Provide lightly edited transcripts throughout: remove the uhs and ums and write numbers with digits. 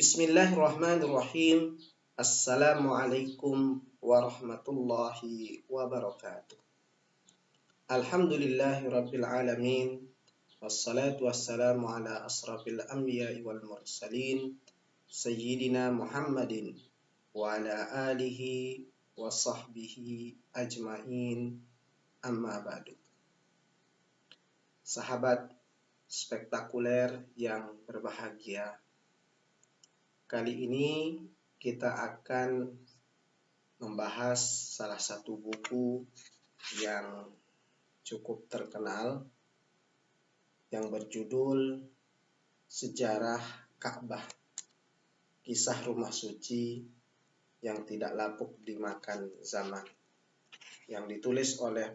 Bismillahirrahmanirrahim. Assalamualaikum warahmatullahi wabarakatuh. Alhamdulillahirabbil alamin. Wassalatu wassalamu ala asrafil anbiya'i wal mursalin sayyidina Muhammadin wa ala alihi wa sahbihi ajmain. Amma ba'du. Sahabat spektakuler yang berbahagia, kali ini kita akan membahas salah satu buku yang cukup terkenal yang berjudul Sejarah Ka'bah, Kisah Rumah Suci yang Tidak Lapuk Dimakan Zaman, yang ditulis oleh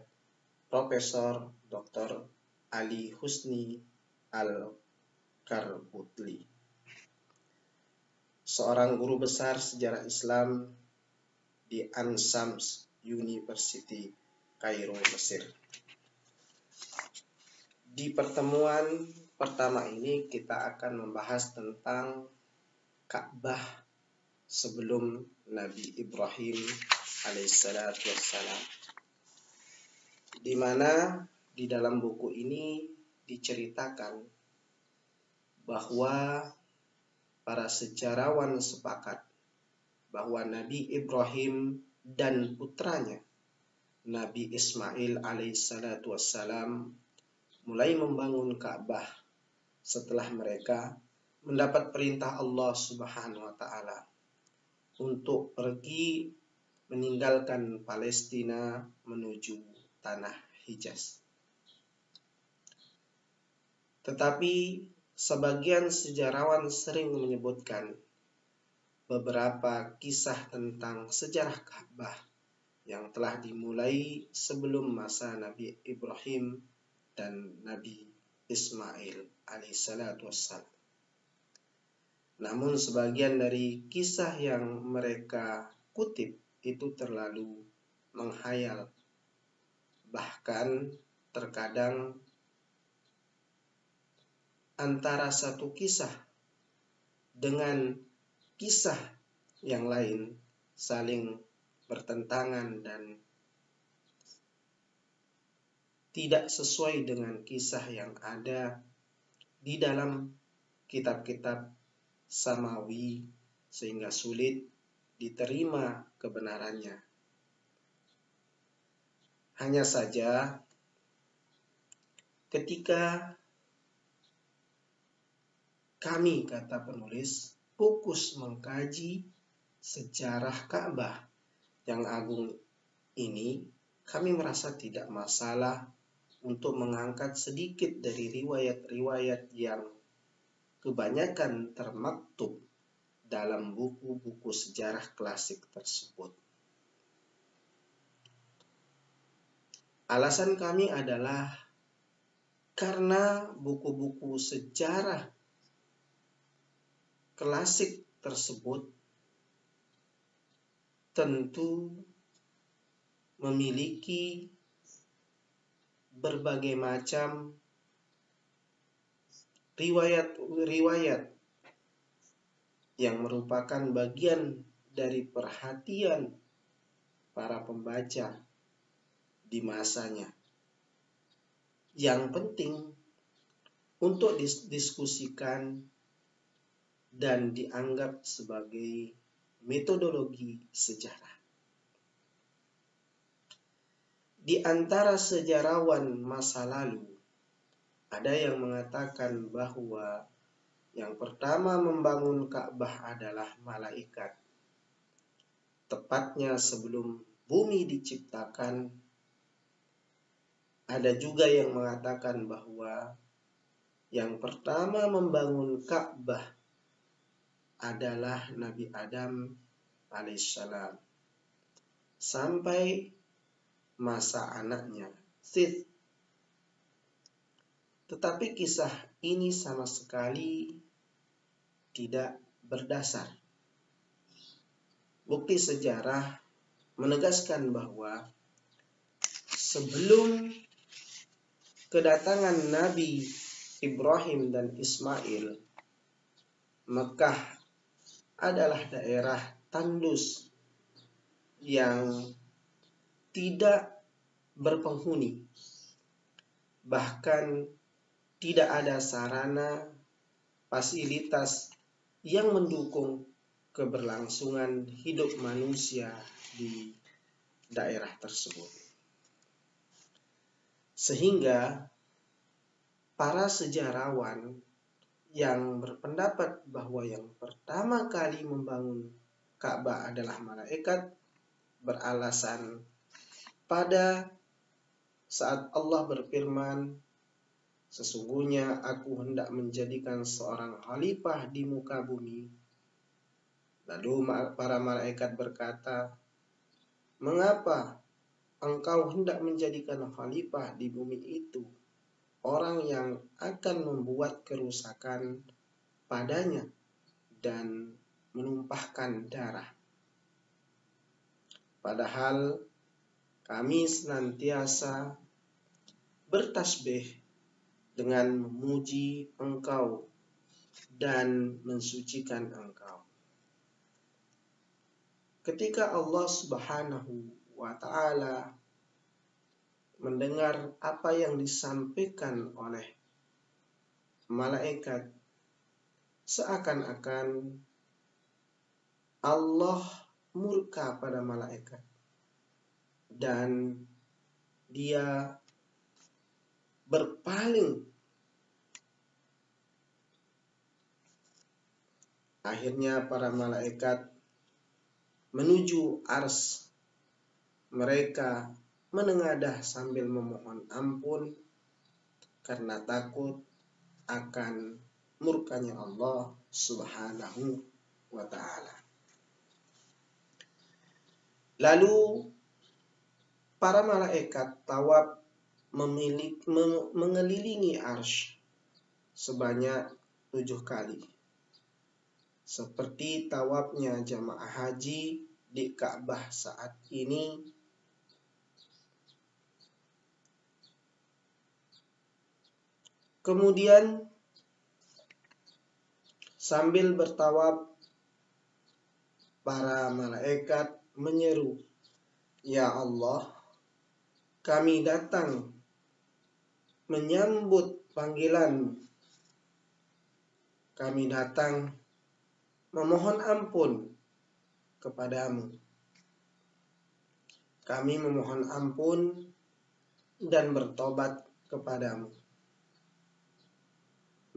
Profesor Dr. Ali Husni Al-Karbutli, seorang guru besar sejarah Islam di Ain Shams University, Kairo, Mesir. Di pertemuan pertama ini kita akan membahas tentang Ka'bah sebelum Nabi Ibrahim alaihissalatu wassalam, di mana di dalam buku ini diceritakan bahwa para sejarawan sepakat bahwa Nabi Ibrahim dan putranya Nabi Ismail alaihissalatu wassalam mulai membangun Ka'bah setelah mereka mendapat perintah Allah Subhanahu wa ta'ala untuk pergi meninggalkan Palestina menuju tanah Hijaz. Tetapi sebagian sejarawan sering menyebutkan beberapa kisah tentang sejarah Ka'bah yang telah dimulai sebelum masa Nabi Ibrahim dan Nabi Ismail alaihissalatu wassalam. Namun sebagian dari kisah yang mereka kutip itu terlalu menghayal. Bahkan terkadang antara satu kisah dengan kisah yang lain saling bertentangan dan tidak sesuai dengan kisah yang ada di dalam kitab-kitab samawi, sehingga sulit diterima kebenarannya. Hanya saja ketika kami, kata penulis, fokus mengkaji sejarah Ka'bah yang agung ini, kami merasa tidak masalah untuk mengangkat sedikit dari riwayat-riwayat yang kebanyakan termaktub dalam buku-buku sejarah klasik tersebut. Alasan kami adalah karena buku-buku sejarah klasik tersebut tentu memiliki berbagai macam riwayat-riwayat yang merupakan bagian dari perhatian para pembaca di masanya, yang penting untuk didiskusikan dan dianggap sebagai metodologi sejarah. Di antara sejarawan masa lalu, ada yang mengatakan bahwa yang pertama membangun Ka'bah adalah malaikat. Tepatnya sebelum bumi diciptakan. Ada juga yang mengatakan bahwa yang pertama membangun Ka'bah adalah Nabi Adam alaihissalam sampai masa anaknya Sith. Tetapi kisah ini sama sekali tidak berdasar. Bukti sejarah menegaskan bahwa sebelum kedatangan Nabi Ibrahim dan Ismail, Mekah adalah daerah tandus yang tidak berpenghuni, bahkan tidak ada sarana fasilitas yang mendukung keberlangsungan hidup manusia di daerah tersebut. Sehingga para sejarawan yang berpendapat bahwa yang pertama kali membangun Ka'bah adalah malaikat beralasan pada saat Allah berfirman, sesungguhnya aku hendak menjadikan seorang khalifah di muka bumi. Lalu para malaikat berkata, mengapa engkau hendak menjadikan khalifah di bumi itu orang yang akan membuat kerusakan padanya dan menumpahkan darah? Padahal kami senantiasa bertasbih dengan memuji engkau dan mensucikan engkau. Ketika Allah Subhanahu wa ta'ala mendengar apa yang disampaikan oleh malaikat, seakan-akan Allah murka pada malaikat dan dia berpaling. Akhirnya para malaikat menuju ars. Mereka menengadah sambil memohon ampun karena takut akan murkanya Allah Subhanahu wa ta'ala. Lalu para malaikat tawaf mengelilingi arsy sebanyak 7 kali. Seperti tawafnya jamaah haji di Ka'bah saat ini. Kemudian sambil bertawaf, para malaikat menyeru, ya Allah, kami datang menyambut panggilan. Kami datang memohon ampun kepadamu. Kami memohon ampun dan bertobat kepadamu.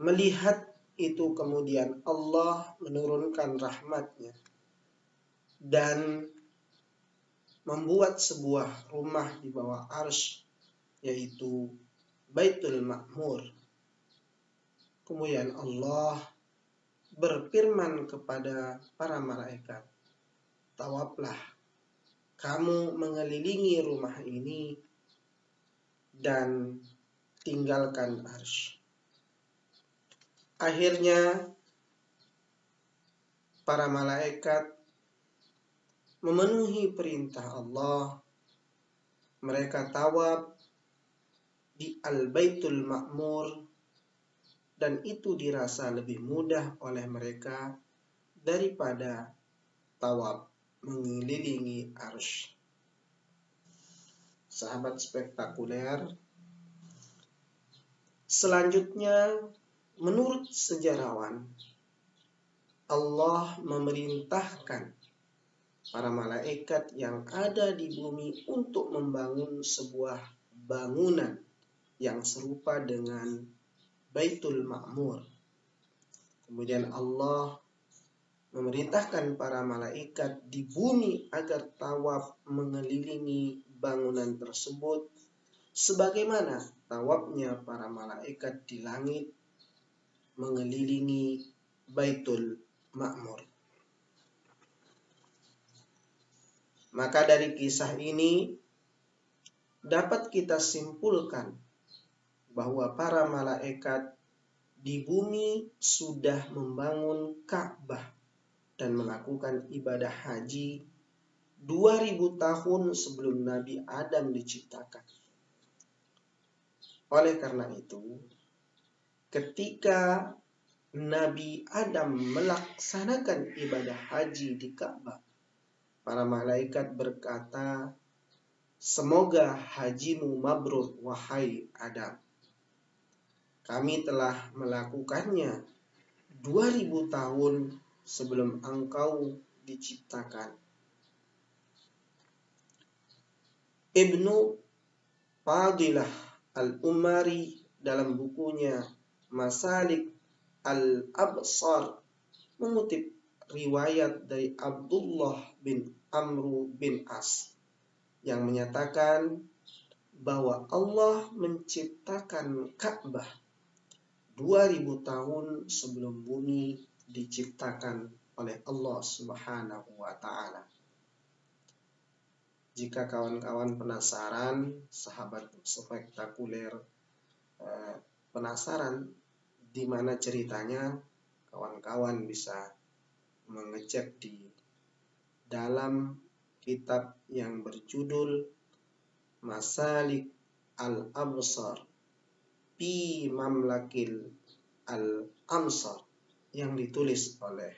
Melihat itu kemudian Allah menurunkan rahmat-Nya dan membuat sebuah rumah di bawah arsy, yaitu Baitul Ma'mur. Kemudian Allah berfirman kepada para malaikat, tawaflah kamu mengelilingi rumah ini dan tinggalkan arsy. Akhirnya para malaikat memenuhi perintah Allah. Mereka tawaf di Al-Baitul Ma'mur dan itu dirasa lebih mudah oleh mereka daripada tawaf mengelilingi arsy. Sahabat spektakuler, selanjutnya menurut sejarawan, Allah memerintahkan para malaikat yang ada di bumi untuk membangun sebuah bangunan yang serupa dengan Baitul Ma'mur. Kemudian Allah memerintahkan para malaikat di bumi agar tawaf mengelilingi bangunan tersebut sebagaimana tawafnya para malaikat di langit mengelilingi Baitul Ma'mur. Maka dari kisah ini dapat kita simpulkan bahwa para malaikat di bumi sudah membangun Ka'bah dan melakukan ibadah haji 2000 tahun sebelum Nabi Adam diciptakan. Oleh karena itu, ketika Nabi Adam melaksanakan ibadah haji di Ka'bah, para malaikat berkata, "Semoga hajimu mabrur, wahai Adam. Kami telah melakukannya 2000 tahun sebelum engkau diciptakan." Ibnu Fadilah Al-Umari dalam bukunya Masalik Al-Absar mengutip riwayat dari Abdullah bin Amru bin As yang menyatakan bahwa Allah menciptakan Ka'bah 2000 tahun sebelum bumi diciptakan oleh Allah Subhanahu wa Ta'ala. Jika kawan-kawan penasaran, sahabat spektakuler penasaran di mana ceritanya, kawan-kawan bisa mengecek di dalam kitab yang berjudul Masalik Al-Absar fi Mamlakil Al-Amsar yang ditulis oleh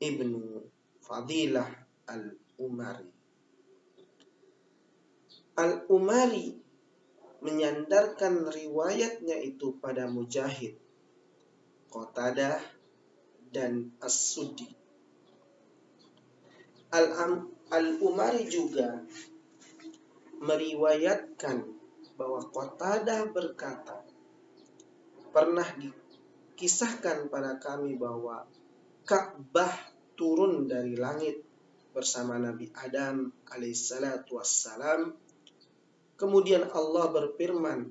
Ibnu Fadilah Al-Umari. Al-Umari menyandarkan riwayatnya itu pada Mujahid, Qatadah, dan As-Suddi. Al-Umari juga meriwayatkan bahwa Qatadah berkata, pernah dikisahkan pada kami bahwa Ka'bah turun dari langit bersama Nabi Adam alaihissalatu wassalam. Kemudian Allah berfirman,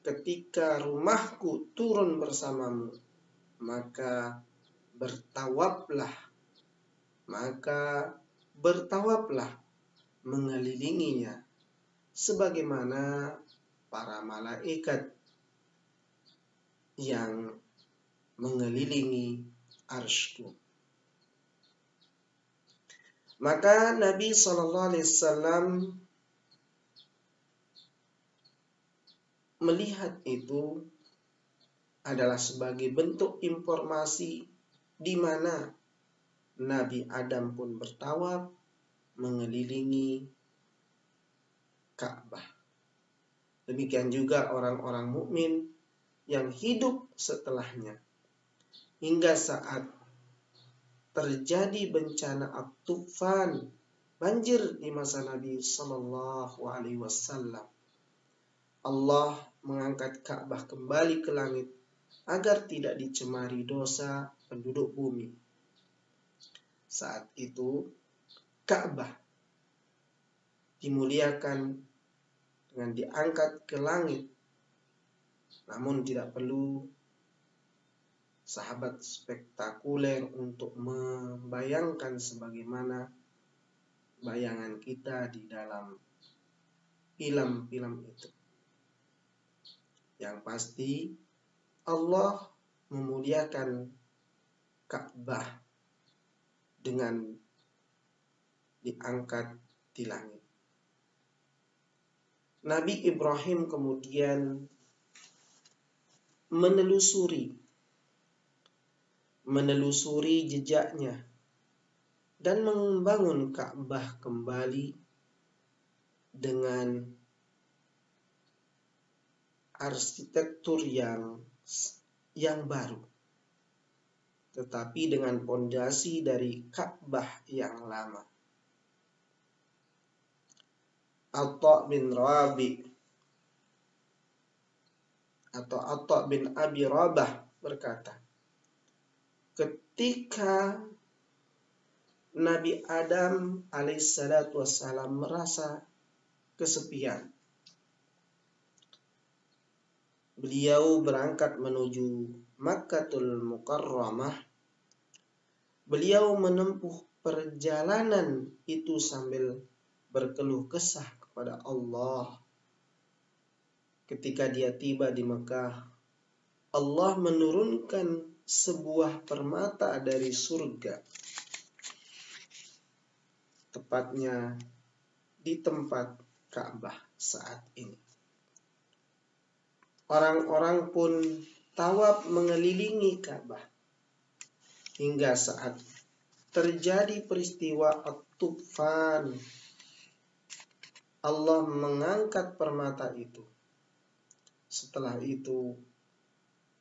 ketika rumahku turun bersamamu, maka bertawaflah mengelilinginya sebagaimana para malaikat yang mengelilingi arsy-Ku. Maka Nabi SAW melihat itu adalah sebagai bentuk informasi di mana Nabi Adam pun bertawaf mengelilingi Ka'bah. Demikian juga orang-orang mukmin yang hidup setelahnya. Hingga saat terjadi bencana at-tufan, banjir di masa Nabi Sallallahu Alaihi Wasallam, Allah mengangkat Ka'bah kembali ke langit agar tidak dicemari dosa penduduk bumi. Saat itu Ka'bah dimuliakan dengan diangkat ke langit. Namun tidak perlu sahabat spektakuler untuk membayangkan sebagaimana bayangan kita di dalam film-film itu. Yang pasti Allah memuliakan Ka'bah dengan diangkat di langit. Nabi Ibrahim kemudian menelusuri jejaknya dan membangun Ka'bah kembali dengan arsitektur yang baru, tetapi dengan pondasi dari Ka'bah yang lama. Atha bin Abi Rabah berkata, ketika Nabi Adam alaihissalatu wassalam merasa kesepian, beliau berangkat menuju Makkatul Mukarramah. Beliau menempuh perjalanan itu sambil berkeluh kesah kepada Allah. Ketika dia tiba di Mekah, Allah menurunkan sebuah permata dari surga, tepatnya di tempat Ka'bah saat ini. Orang-orang pun tawaf mengelilingi Ka'bah. hingga saat terjadi peristiwa At-Tufan. Allah mengangkat permata itu. Setelah itu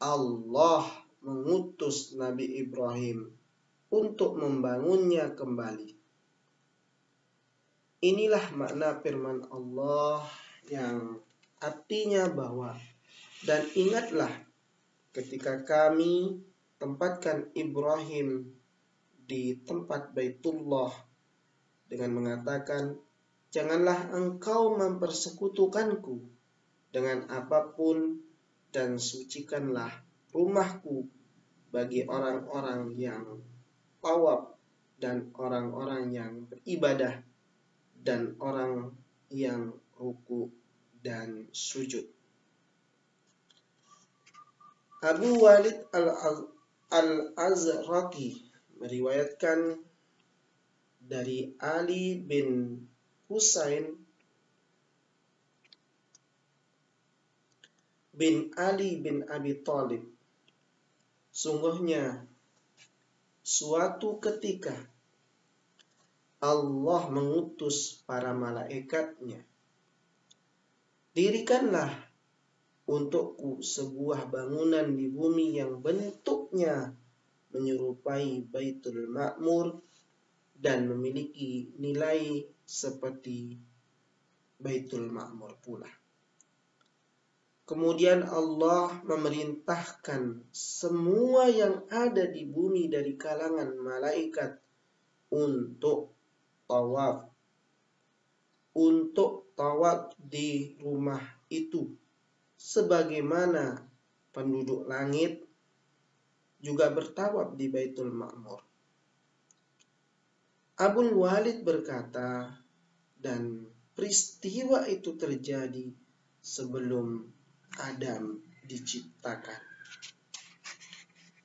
Allah mengutus Nabi Ibrahim untuk membangunnya kembali. Inilah makna firman Allah yang artinya bahwa, dan ingatlah ketika kami tempatkan Ibrahim di tempat Baitullah dengan mengatakan, janganlah engkau mempersekutukanku dengan apapun, dan sucikanlah rumahku bagi orang-orang yang tawaf dan orang-orang yang beribadah dan orang yang ruku dan sujud. Abu Walid al-Azraqi meriwayatkan dari Ali bin Husain bin Ali bin Abi Thalib, sungguhnya suatu ketika Allah mengutus para malaikatnya, dirikanlah untukku sebuah bangunan di bumi yang bentuknya menyerupai Baitul Ma'mur dan memiliki nilai seperti Baitul Ma'mur pula. Kemudian Allah memerintahkan semua yang ada di bumi dari kalangan malaikat untuk tawaf di rumah itu, sebagaimana penduduk langit juga bertawaf di Baitul Ma'mur. Abul Walid berkata, dan peristiwa itu terjadi sebelum Adam diciptakan.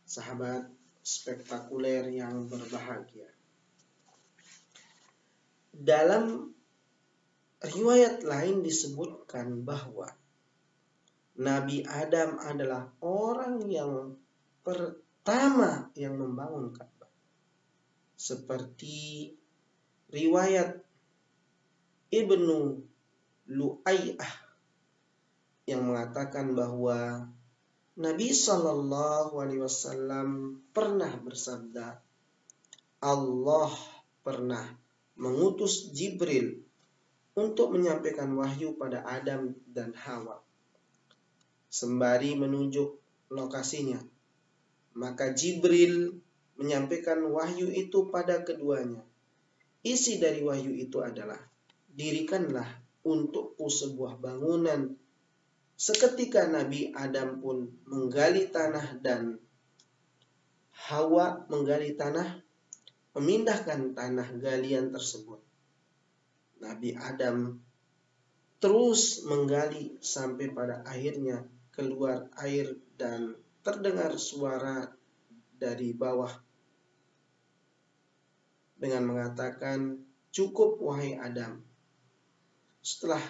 Sahabat spektakuler yang berbahagia, dalam riwayat lain disebutkan bahwa Nabi Adam adalah orang yang pertama yang membangun Ka'bah. Seperti riwayat Ibnu Lu'ayyah yang mengatakan bahwa Nabi Shallallahu Alaihi Wasallam pernah bersabda, Allah pernah mengutus Jibril untuk menyampaikan wahyu pada Adam dan Hawa, sembari menunjuk lokasinya. Maka Jibril menyampaikan wahyu itu pada keduanya. Isi dari wahyu itu adalah, dirikanlah untukku sebuah bangunan. Seketika Nabi Adam pun menggali tanah dan Hawa menggali tanah, memindahkan tanah galian tersebut. Nabi Adam terus menggali sampai pada akhirnya keluar air dan terdengar suara dari bawah dengan mengatakan, cukup wahai Adam. Setelah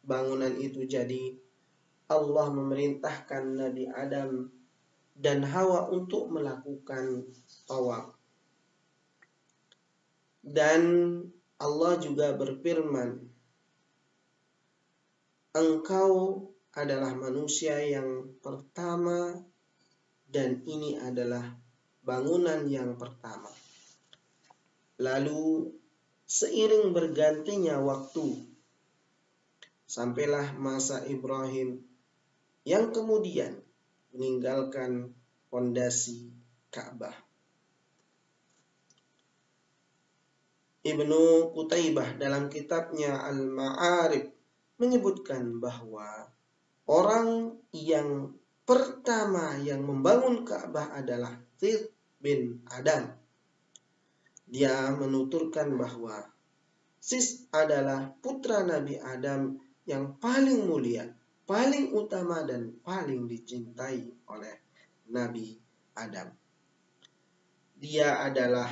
bangunan itu jadi, Allah memerintahkan Nabi Adam dan Hawa untuk melakukan tawaf. Dan Allah juga berfirman, engkau adalah manusia yang pertama dan ini adalah bangunan yang pertama. Lalu seiring bergantinya waktu, sampailah masa Ibrahim yang kemudian meninggalkan fondasi Ka'bah. Ibnu Qutaibah dalam kitabnya Al-Ma'arib menyebutkan bahwa orang yang pertama yang membangun Ka'bah adalah Sith bin Adam. Dia menuturkan bahwa Sith adalah putra Nabi Adam yang paling mulia, paling utama dan paling dicintai oleh Nabi Adam. Dia adalah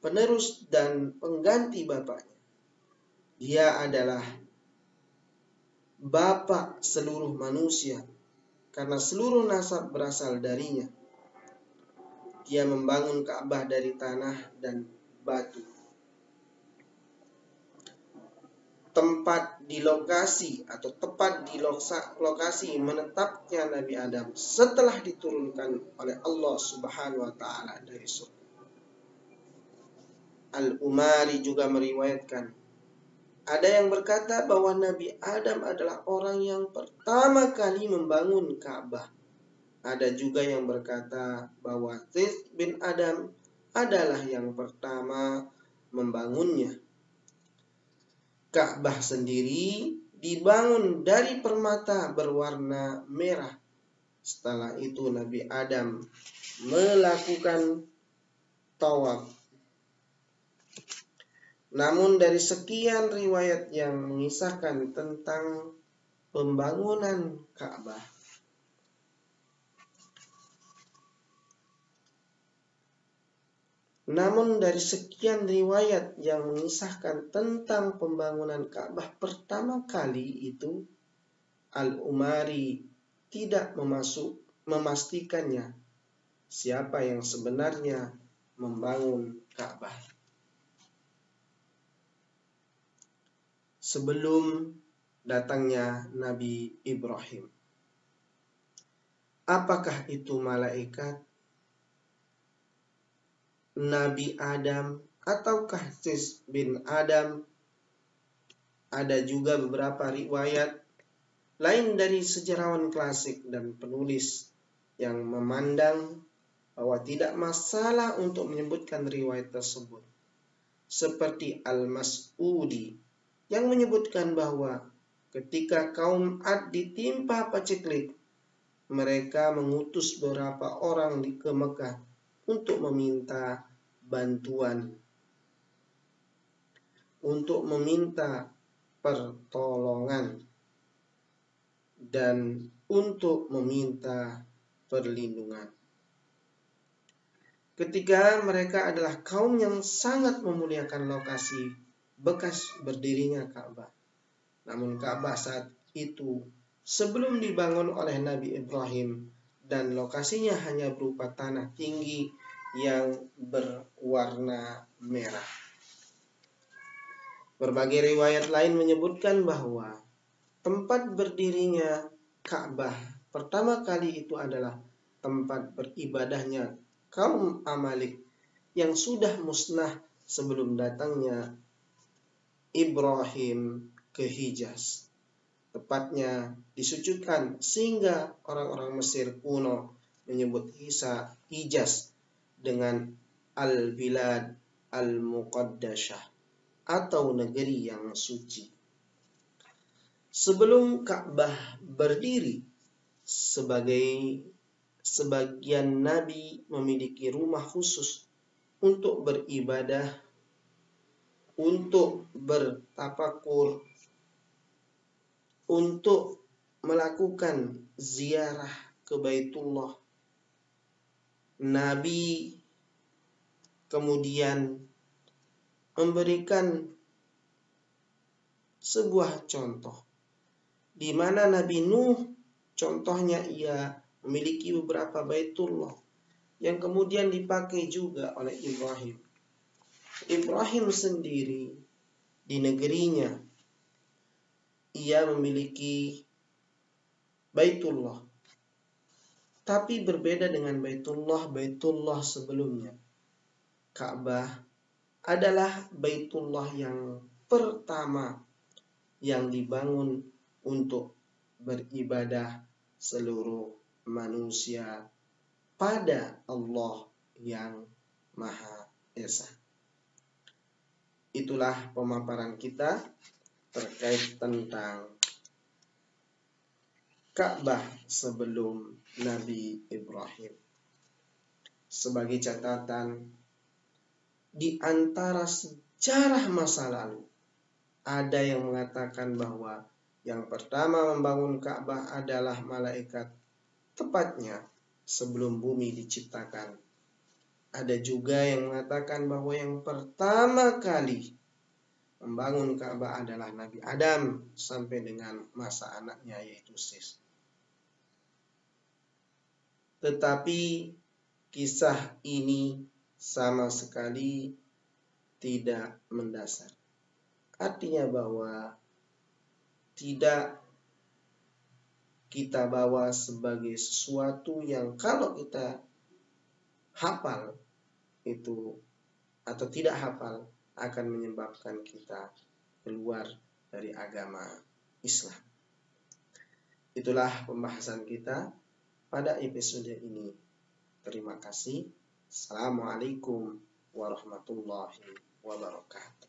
penerus dan pengganti bapaknya. Dia adalah bapak seluruh manusia karena seluruh nasab berasal darinya. Dia membangun Ka'bah dari tanah dan batu. Tempat di lokasi atau tepat di lokasi menetapnya Nabi Adam setelah diturunkan oleh Allah Subhanahu wa taala dari surga. Al-Umari juga meriwayatkan, ada yang berkata bahwa Nabi Adam adalah orang yang pertama kali membangun Ka'bah. Ada juga yang berkata bahwa Seth bin Adam adalah yang pertama membangunnya. Ka'bah sendiri dibangun dari permata berwarna merah. Setelah itu Nabi Adam melakukan tawaf. Namun dari sekian riwayat yang mengisahkan tentang pembangunan Ka'bah, pertama kali itu, Al-Umari tidak memastikannya siapa yang sebenarnya membangun Ka'bah. Sebelum datangnya Nabi Ibrahim, apakah itu malaikat, Nabi Adam, ataukah Seth bin Adam? Ada juga beberapa riwayat lain dari sejarawan klasik dan penulis yang memandang bahwa tidak masalah untuk menyebutkan riwayat tersebut. Seperti Al-Mas'udi yang menyebutkan bahwa ketika kaum Ad ditimpa paceklik, mereka mengutus beberapa orang ke Mekah untuk meminta bantuan, untuk meminta pertolongan, dan untuk meminta perlindungan. Ketika mereka adalah kaum yang sangat memuliakan lokasi bekas berdirinya Ka'bah. Namun Ka'bah saat itu sebelum dibangun oleh Nabi Ibrahim dan lokasinya hanya berupa tanah tinggi yang berwarna merah. Berbagai riwayat lain menyebutkan bahwa tempat berdirinya Ka'bah pertama kali itu adalah tempat beribadahnya kaum Amalik yang sudah musnah sebelum datangnya Ibrahim ke Hijaz. Tepatnya disucikan sehingga orang-orang Mesir kuno menyebut Hijaz dengan Al-Bilad Al-Muqaddasah atau negeri yang suci. Sebelum Ka'bah berdiri, sebagian nabi memiliki rumah khusus untuk beribadah, untuk bertafakur, untuk melakukan ziarah ke Baitullah. Nabi kemudian memberikan sebuah contoh, di mana Nabi Nuh contohnya ia memiliki beberapa Baitullah yang kemudian dipakai juga oleh Ibrahim. Ibrahim sendiri di negerinya ia memiliki Baitullah, tapi berbeda dengan Baitullah sebelumnya. Ka'bah adalah Baitullah yang pertama yang dibangun untuk beribadah seluruh manusia pada Allah yang Maha Esa. Itulah pemaparan kita terkait tentang Ka'bah sebelum Nabi Ibrahim. Sebagai catatan, di antara sejarah masa lalu, ada yang mengatakan bahwa yang pertama membangun Ka'bah adalah malaikat, tepatnya sebelum bumi diciptakan. Ada juga yang mengatakan bahwa yang pertama kali membangun Ka'bah adalah Nabi Adam sampai dengan masa anaknya yaitu Seth. Tetapi kisah ini sama sekali tidak mendasar. Artinya bahwa tidak kita bawa sebagai sesuatu yang kalau kita hafal itu atau tidak hafal akan menyebabkan kita keluar dari agama Islam. Itulah pembahasan kita pada episode ini. Terima kasih. Assalamualaikum warahmatullahi wabarakatuh.